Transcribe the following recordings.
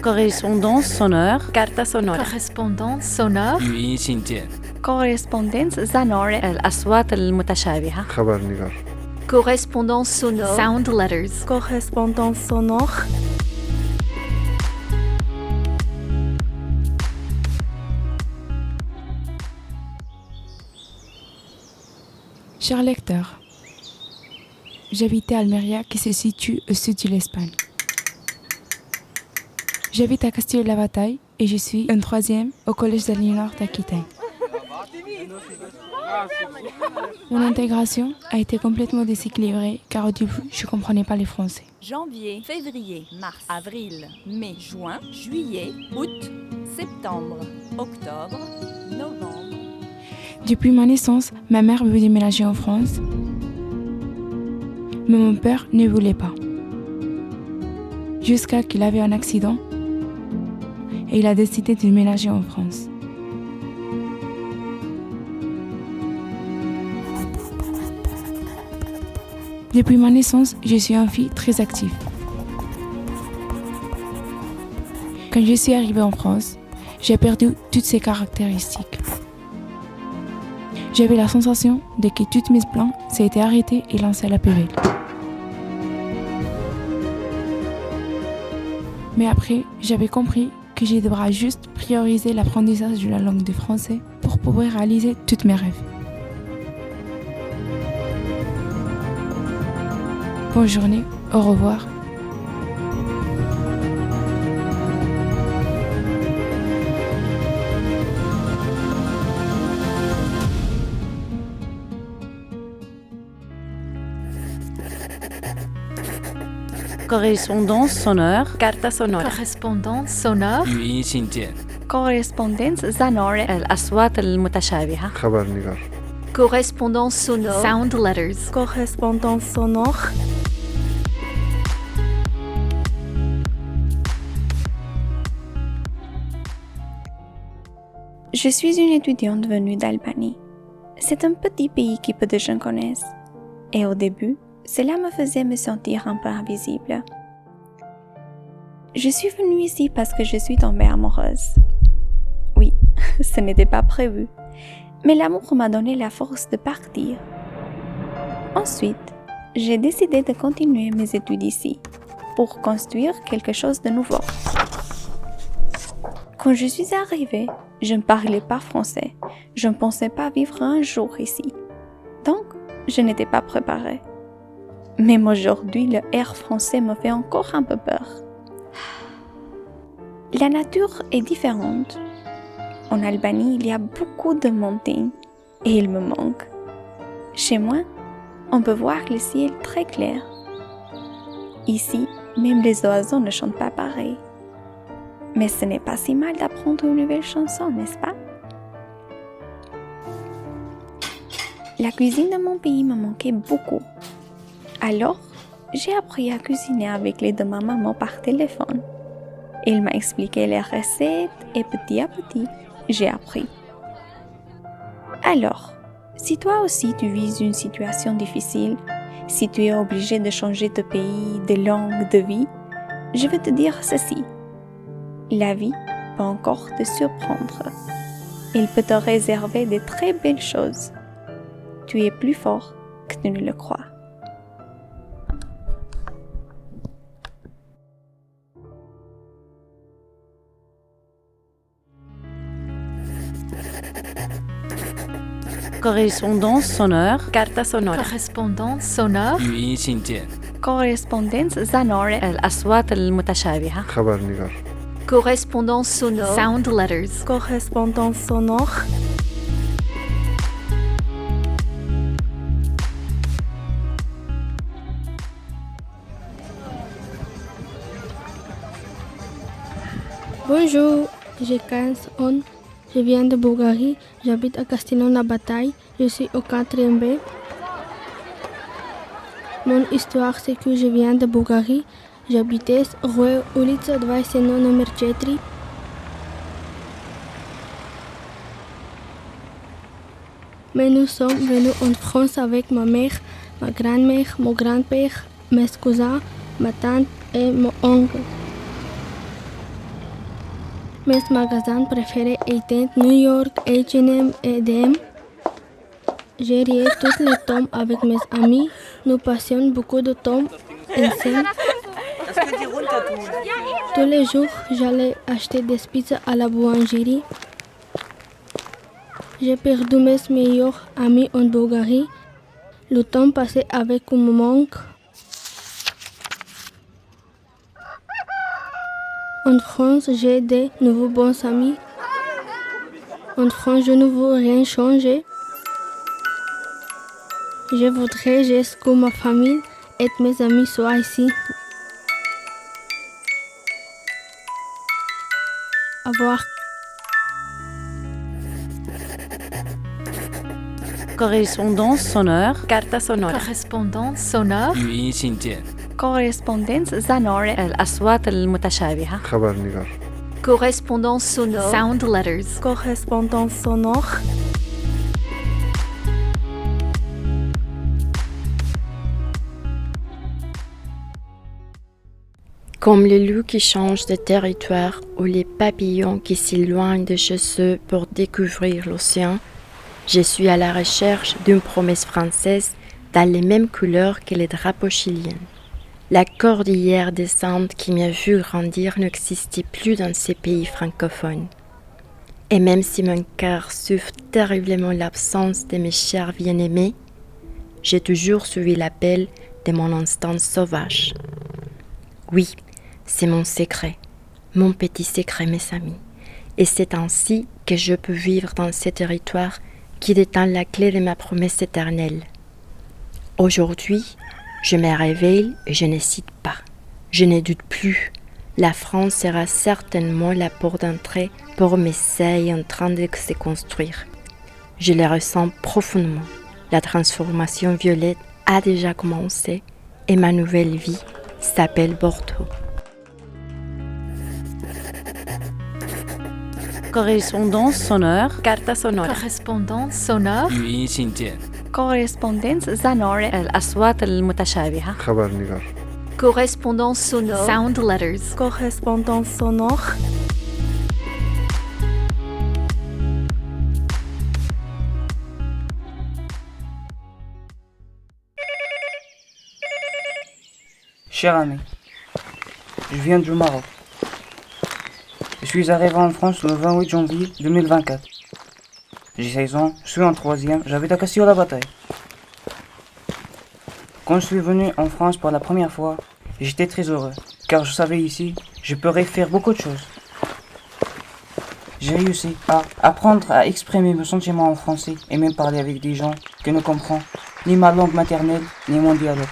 Correspondance sonore. Carta sonora. Correspondance sonore. 语音信件 Correspondence sonore. الأصوات المتشابهة. خبر نگار. Correspondance sonore. Sound letters. Correspondance sonore. Cher lecteur, j'habitais Almeria qui se situe au sud de l'Espagne. J'habite à Castillo-la-Bataille et je suis en troisième au collège d'Aliénor d'Aquitaine. Mon intégration a été complètement déséquilibrée car au début je ne comprenais pas les français. Janvier, février, mars, avril, mai, juin, juillet, août, septembre, octobre, novembre. Depuis ma naissance, ma mère veut déménager en France, mais mon père ne voulait pas. Jusqu'à qu'il avait un accident et il a décidé de déménager en France. Depuis ma naissance, je suis une fille très active. Quand je suis arrivée en France, j'ai perdu toutes ces caractéristiques. J'avais la sensation de que toutes mes plans s'étaient arrêtés et lancés à la poubelle. Mais après, j'avais compris que je devrais juste prioriser l'apprentissage de la langue du français pour pouvoir réaliser tous mes rêves. Bonne journée, au revoir. Correspondance sonore. Carta sonora. Correspondance sonore. 语音信件 Correspondence sonore. الأصوات المتشابهة. خبر نگار. Correspondance sonore. Sound letters. Correspondance sonore. Je suis une étudiante venue d'Albanie. C'est un petit pays que peu de gens connaissent. Et au début, cela me faisait me sentir un peu invisible. Je suis venue ici parce que je suis tombée amoureuse. Oui, ce n'était pas prévu, mais l'amour m'a donné la force de partir. Ensuite, j'ai décidé de continuer mes études ici, pour construire quelque chose de nouveau. Quand je suis arrivée, je ne parlais pas français. Je ne pensais pas vivre un jour ici. Donc, je n'étais pas préparée. Même aujourd'hui, le air français me fait encore un peu peur. La nature est différente. En Albanie, il y a beaucoup de montagnes et il me manque. Chez moi, on peut voir le ciel très clair. Ici, même les oiseaux ne chantent pas pareil. Mais ce n'est pas si mal d'apprendre une nouvelle chanson, n'est-ce pas? La cuisine de mon pays me manquait beaucoup. Alors, j'ai appris à cuisiner avec l'aide de ma maman par téléphone. Elle m'a expliqué les recettes et petit à petit, j'ai appris. Alors, si toi aussi tu vis une situation difficile, si tu es obligé de changer de pays, de langue, de vie, je veux te dire ceci. La vie peut encore te surprendre. Elle peut te réserver de très belles choses. Tu es plus fort que tu ne le crois. Correspondance sonore. Carta sonora. Correspondance sonore. 语音信件 Correspondence sonore. الأصوات المتشابهة. خبر نگار. Correspondance sonore. Sound letters. Correspondance sonore. Bonjour, j'ai 15 ans, je viens de Bulgarie, j'habite à Castillo-la-Bataille, je suis au 4e B. Mon histoire c'est que je viens de Bulgarie, j'habitais rue Ulița 29 numéro 4. Mais nous sommes venus en France avec ma mère, ma grand-mère, mon grand-père, mes cousins, ma tante et mon oncle. Mes magasins préférés étaient New York, H&M et DM. J'ai lié tous les tomes avec mes amis. Nous passions beaucoup de temps ensemble. Tous les jours, j'allais acheter des pizzas à la boulangerie. J'ai perdu mes meilleurs amis en Bulgarie. Le temps passé avec me manque. En France, j'ai de nouveaux bons amis. En France, je ne veux rien changer. Je voudrais juste que ma famille et mes amis soient ici. Au revoir. Correspondance sonore. Carta sonora. correspondance sonore, 语音信件， Correspondence sonore. الأصوات المتشابهة. خبر نگار. Correspondance sonore. sound letters, Correspondance sonore. Comme les loups qui changent de territoire ou les papillons qui s'éloignent de chez eux pour découvrir l'océan, je suis à la recherche d'une promesse française dans les mêmes couleurs que les drapeaux chiliens. La cordillère des Andes qui m'a vu grandir n'existait plus dans ces pays francophones. Et même si mon cœur souffre terriblement l'absence de mes chers bien-aimés, j'ai toujours suivi l'appel de mon instinct sauvage. Oui, c'est mon secret, mon petit secret, mes amis. Et c'est ainsi que je peux vivre dans ce territoire qui détient la clé de ma promesse éternelle. Aujourd'hui, je me réveille et je n'hésite pas. Je ne doute plus. La France sera certainement la porte d'entrée pour mes essais en train de se construire. Je le ressens profondément. La transformation violette a déjà commencé et ma nouvelle vie s'appelle Bordeaux. Correspondance sonore. Carta sonora. correspondance sonore, 语音信件， Correspondence sonore. الأصوات المتشابهة. خبر نگار. Correspondance sonore. sound letters, Correspondance sonore. Cher ami, je viens du Maroc. Je suis arrivé en France le 28 janvier 2024. J'ai 16 ans, je suis en 3e, j'habite à Castille-la-Bataille. Quand je suis venu en France pour la première fois, j'étais très heureux, car je savais ici, je pourrais faire beaucoup de choses. J'ai réussi à apprendre à exprimer mes sentiments en français et même parler avec des gens que ne comprennent ni ma langue maternelle ni mon dialogue.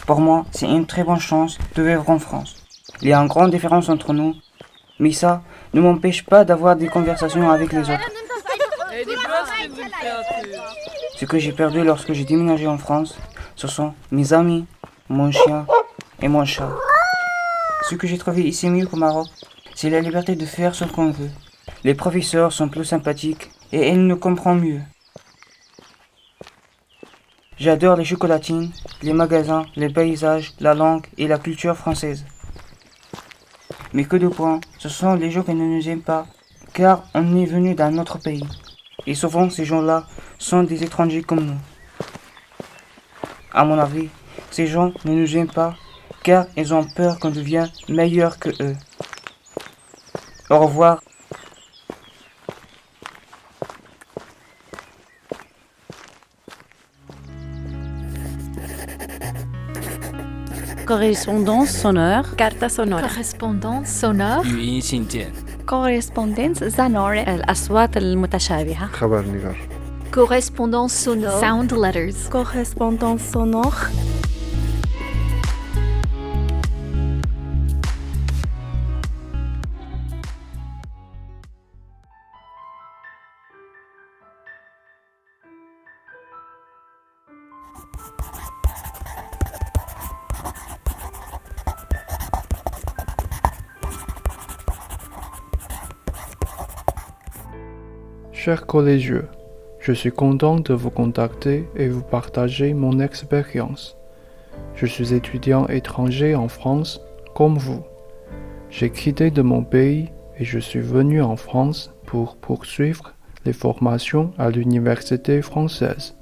Pour moi, c'est une très bonne chance de vivre en France. Il y a une grande différence entre nous, mais ça ne m'empêche pas d'avoir des conversations avec les autres. Ce que j'ai perdu lorsque j'ai déménagé en France, ce sont mes amis, mon chien et mon chat. Ce que j'ai trouvé ici mieux qu'au Maroc, c'est la liberté de faire ce qu'on veut. Les professeurs sont plus sympathiques et ils nous comprennent mieux. J'adore les chocolatines, les magasins, les paysages, la langue et la culture française. Mais que de points, ce sont les gens qui ne nous aiment pas, car on est venu d'un autre pays. Et souvent, ces gens-là sont des étrangers comme nous. À mon avis, ces gens ne nous aiment pas, car ils ont peur qu'on devienne meilleur que eux. Au revoir. Correspondance sonore. Carta sonora. correspondance sonore, 语音信件， Correspondence sonore. الأصوات المتشابهة. خبر نگار. Correspondance sonore. sound letters, Correspondance sonore. Chers collégiens, je suis content de vous contacter et vous partager mon expérience. Je suis étudiant étranger en France, comme vous. J'ai quitté de mon pays et je suis venu en France pour poursuivre les formations à l'université française.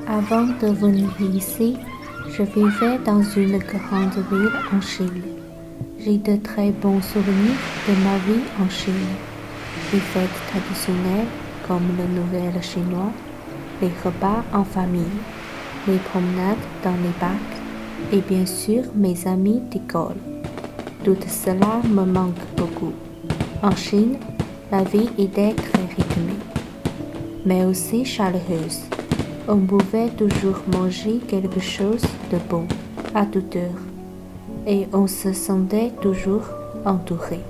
Avant de venir ici, je vivais dans une grande ville en Chine. J'ai de très bons souvenirs de ma vie en Chine. Les fêtes traditionnelles comme le Nouvel chinois, les repas en famille, les promenades dans les parcs et bien sûr mes amis d'école. Tout cela me manque beaucoup. En Chine, la vie était très rythmée, mais aussi chaleureuse. On pouvait toujours manger quelque chose de bon à toute heure et on se sentait toujours entouré.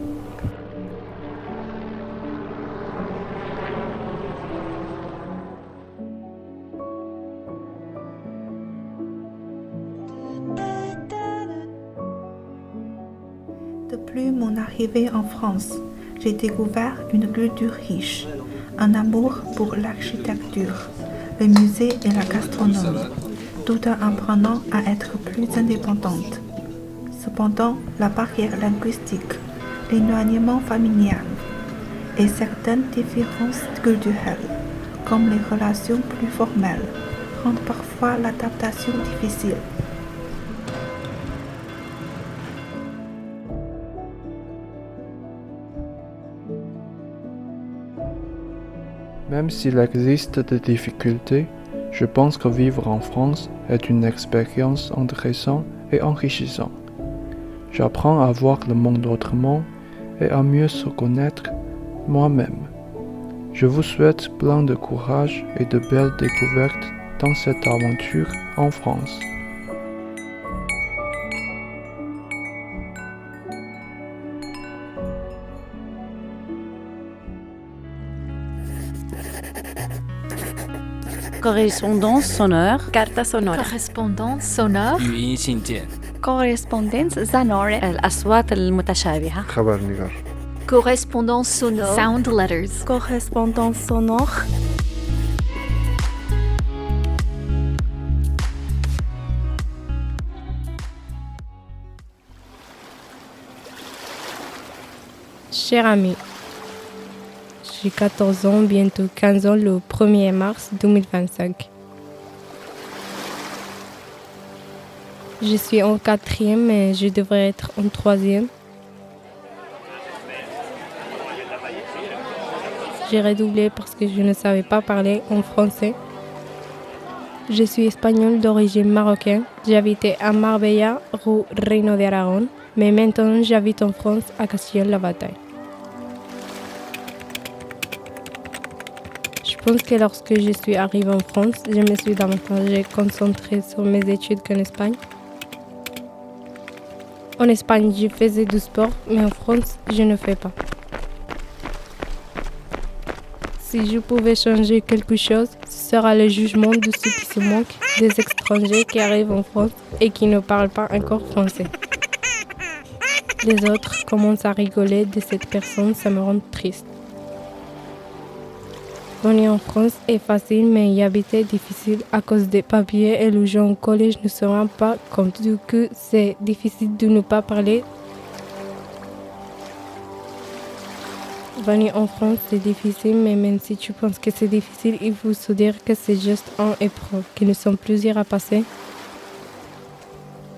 Depuis mon arrivée en France, j'ai découvert une culture riche, un amour pour l'architecture, les musées et la gastronomie, tout en apprenant à être plus indépendante. Cependant, la barrière linguistique, l'éloignement familial et certaines différences culturelles, comme les relations plus formelles, rendent parfois l'adaptation difficile. Même s'il existe des difficultés, je pense que vivre en France est une expérience intéressante et enrichissante. J'apprends à voir le monde autrement et à mieux se connaître moi-même. Je vous souhaite plein de courage et de belles découvertes dans cette aventure en France. Correspondance sonore. Carta sonora. Correspondance sonore. 语音信件 Correspondence sonore. الأصوات المتشابهة. خبر نگار. Correspondance sonore. Sound letters. Correspondance sonore. Cher ami, j'ai 14 ans, bientôt 15 ans le 1er mars 2025. Je suis en 4e et je devrais être en 3e. J'ai redoublé parce que je ne savais pas parler en français. Je suis espagnole d'origine marocaine. J'habitais à Marbella, rue Reino de Aragón, mais maintenant j'habite en France à Castillon-la-Bataille. Je pense que lorsque je suis arrivée en France, je me suis davantage concentrée sur mes études qu'en Espagne. En Espagne, je faisais du sport, mais en France, je ne fais pas. Si je pouvais changer quelque chose, ce sera le jugement de ceux qui se moquent des étrangers qui arrivent en France et qui ne parlent pas encore français. Les autres commencent à rigoler de cette personne, ça me rend triste. Venir en France est facile, mais y habiter est difficile à cause des papiers et les gens au collège ne se rendent pas compte que c'est difficile de ne pas parler. Venir en France, c'est difficile, mais même si tu penses que c'est difficile, il faut se dire que c'est juste une épreuve, que nous sommes plusieurs à passer.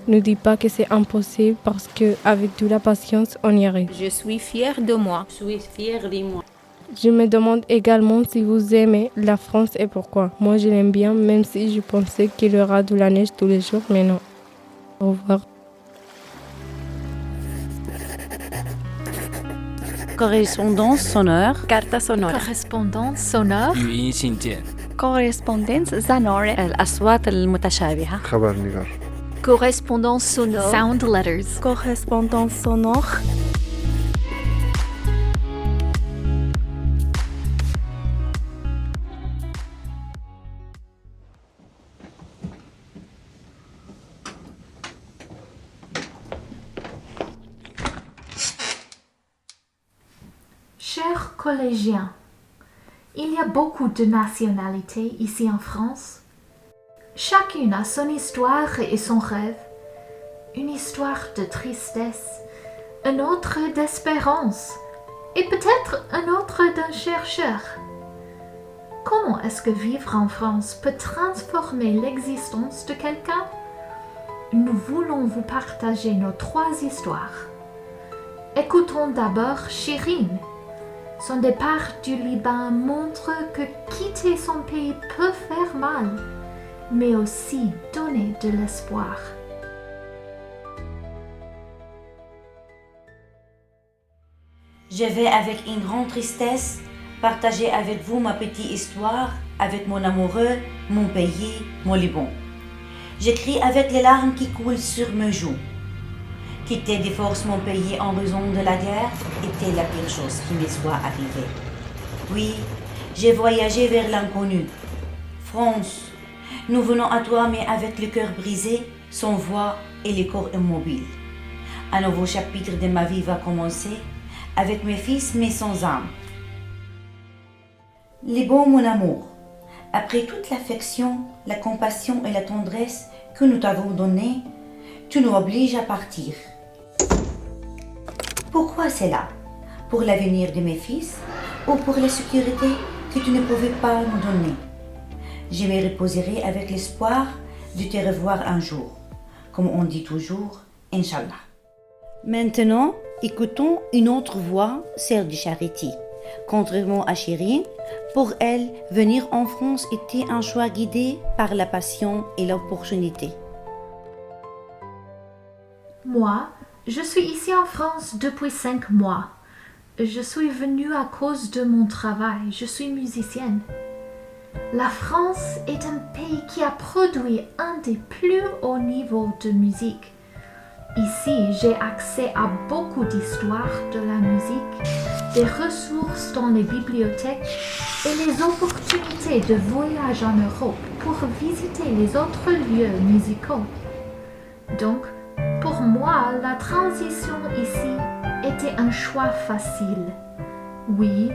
Ne dis pas que c'est impossible parce qu'avec de la patience, on y arrive. Je suis fière de moi. Je suis fière de moi. Je me demande également si vous aimez la France et pourquoi. Moi, je l'aime bien, même si je pensais qu'il y aura de la neige tous les jours, mais non. Au revoir. Correspondance sonore. Carta sonora. Correspondance sonore. 语音信件 Correspondence sonore. الأصوات المتشابهة. خبر نگار. Correspondance sonore. Sound letters. Correspondance sonore. Chers collégiens, Il y a beaucoup de nationalités ici en France. Chacune a son histoire et son rêve. Une histoire de tristesse, un autre d'espérance et peut-être un autre d'un chercheur. Comment est-ce que vivre en France peut transformer l'existence de quelqu'un? Nous voulons vous partager nos 3 histoires. Écoutons d'abord Chérine. Son départ du Liban montre que quitter son pays peut faire mal, mais aussi donner de l'espoir. Je vais avec une grande tristesse partager avec vous ma petite histoire avec mon amoureux, mon pays, mon Liban. J'écris avec les larmes qui coulent sur mes joues. Quitter de force mon pays en raison de la guerre était la pire chose qui me soit arrivée. Oui, j'ai voyagé vers l'inconnu. France, nous venons à toi mais avec le cœur brisé, sans voix et le corps immobile. Un nouveau chapitre de ma vie va commencer avec mes fils mais sans âme. Liban, mon amour, après toute l'affection, la compassion et la tendresse que nous t'avons donnée, tu nous obliges à partir. Pourquoi cela? Pour l'avenir de mes fils ou pour la sécurité que tu ne pouvais pas nous donner? Je me reposerai avec l'espoir de te revoir un jour. Comme on dit toujours, Inch'Allah. Maintenant, écoutons une autre voix, celle de Charity. Contrairement à Chérine, pour elle, venir en France était un choix guidé par la passion et l'opportunité. Moi, je suis ici en France depuis 5 mois. Je suis venue à cause de mon travail. Je suis musicienne. La France est un pays qui a produit un des plus hauts niveaux de musique. Ici, j'ai accès à beaucoup d'histoires de la musique, des ressources dans les bibliothèques et les opportunités de voyage en Europe pour visiter les autres lieux musicaux. Donc, pour moi, la transition ici était un choix facile. Oui,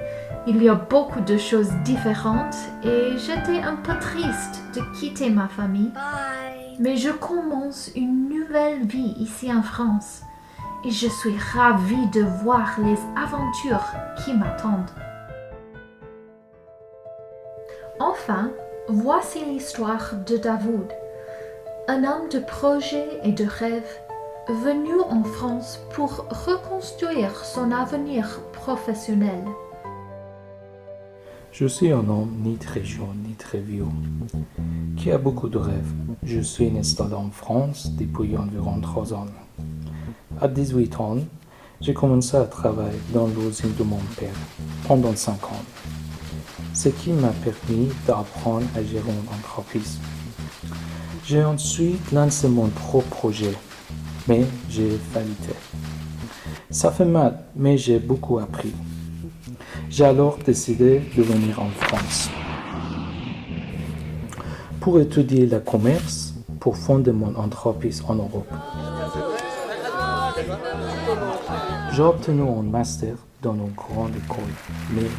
il y a beaucoup de choses différentes et j'étais un peu triste de quitter ma famille. Mais je commence une nouvelle vie ici en France et je suis ravie de voir les aventures qui m'attendent. Enfin, voici l'histoire de David, un homme de projet et de rêve venu en France pour reconstruire son avenir professionnel. Je suis un homme ni très jeune ni très vieux, qui a beaucoup de rêves. Je suis installé en France depuis environ 3 ans. À 18 ans, j'ai commencé à travailler dans l'usine de mon père pendant 5 ans, ce qui m'a permis d'apprendre à gérer une entreprise. J'ai ensuite lancé mon propre projet, mais j'ai failli. Ça fait mal, mais j'ai beaucoup appris. J'ai alors décidé de venir en France pour étudier le commerce, pour fonder mon entreprise en Europe. J'ai obtenu un master dans une grande école, mais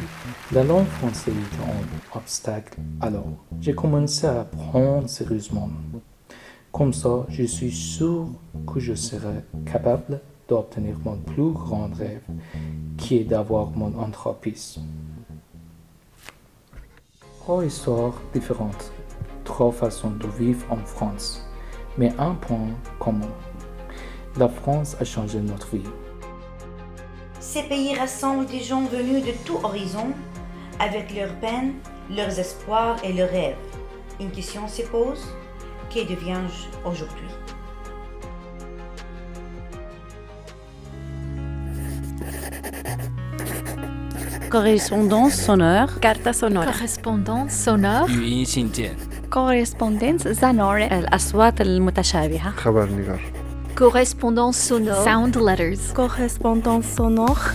la langue française était un obstacle. Alors, j'ai commencé à apprendre sérieusement. Comme ça, je suis sûr que je serai capable d'obtenir mon plus grand rêve, qui est d'avoir mon entreprise. 3 histoires différentes, 3 façons de vivre en France, mais un point commun. La France a changé notre vie. Ces pays rassemblent des gens venus de tout horizon, avec leurs peines, leurs espoirs et leurs rêves. Une question se pose, que deviens-je aujourd'hui? Correspondance sonore. Carta sonora. Correspondance sonore. 语音信件 Correspondence sonore. الأصوات المتشابهة. خبر نگار. Correspondance sonore. Sound letters. Correspondance sonore.